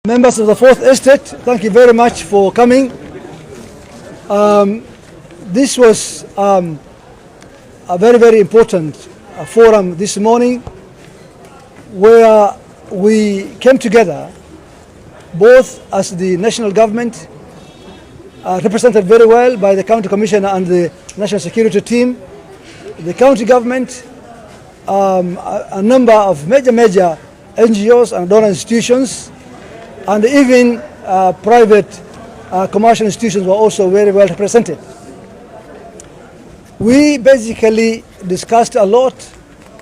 Members of the Fourth Estate, thank you very much for coming. This was a very important forum this morning where we came together both as the national government, represented very well by the county commissioner and the national security team, the county government, a number of major NGOs and donor institutions, and even private commercial institutions were also very well represented. We basically discussed a lot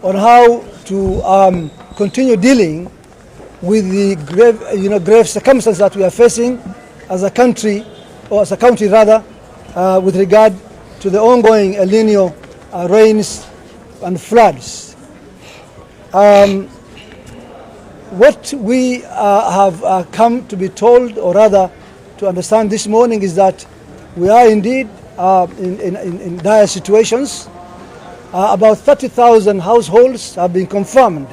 on how to continue dealing with the grave circumstances that we are facing as a country, or as a county rather, with regard to the ongoing El Nino rains and floods. What we have come to be told, or rather to understand this morning, is that we are indeed in dire situations. About 30,000 households have been confirmed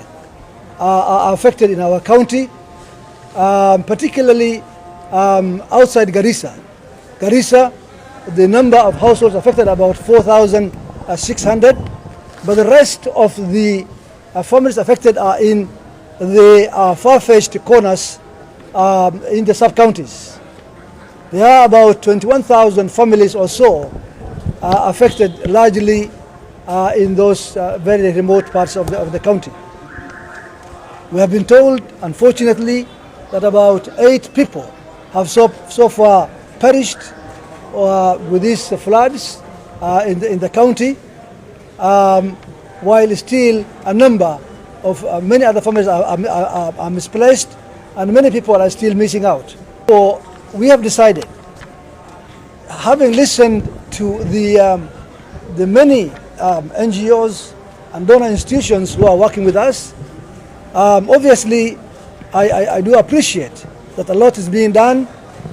are affected in our county, particularly outside Garissa. Garissa, the number of households affected about 4,600, but the rest of the families affected are in the far-fetched corners in the sub-counties. There are about 21,000 families or so affected, largely in those very remote parts of the county. We have been told, unfortunately, that about 8 people have so far perished with these floods in the county, while still a number of many other families are misplaced, and many people are still missing out. So we have decided, having listened to the many NGOs and donor institutions who are working with us, obviously I do appreciate that a lot is being done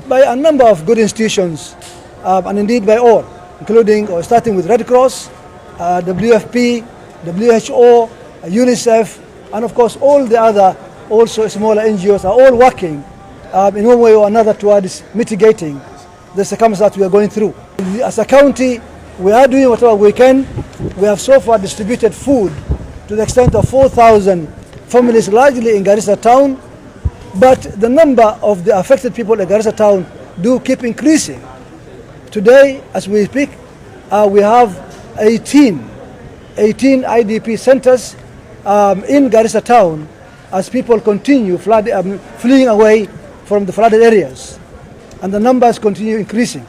by a number of good institutions, and indeed by all, including or starting with Red Cross, WFP, WHO, UNICEF, and of course all the other also smaller NGOs are all working in one way or another towards mitigating the circumstances that we are going through. As a county, we are doing whatever we can. We have so far distributed food to the extent of 4,000 families, largely in Garissa town, but the number of the affected people in Garissa town do keep increasing. Today, as we speak, we have 18 IDP centers in Garissa town as people continue fleeing away from the flooded areas, and the numbers continue increasing.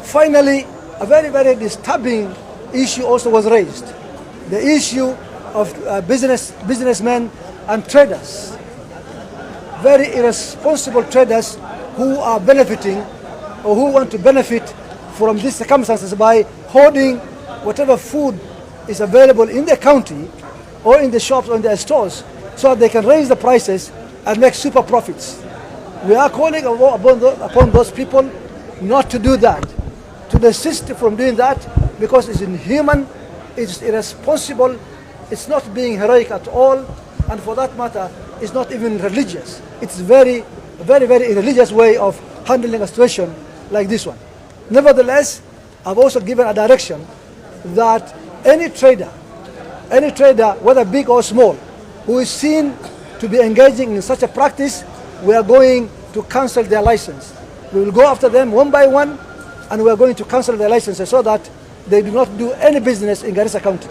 Finally, a very disturbing issue also was raised: the issue of businessmen and traders, very irresponsible traders who are benefiting or who want to benefit from these circumstances by hoarding whatever food is available in the county or in the shops or in their stores, so that they can raise the prices and make super profits. We are calling upon those people not to do that, to desist from doing that, because it's inhuman, it's irresponsible, it's not being heroic at all, and for that matter, it's not even religious. It's very irreligious way of handling a situation like this one. Nevertheless, I've also given a direction that any trader, whether big or small, who is seen to be engaging in such a practice, we are going to cancel their license. We will go after them one by one, and we are going to cancel their licenses so that they do not do any business in Garissa County.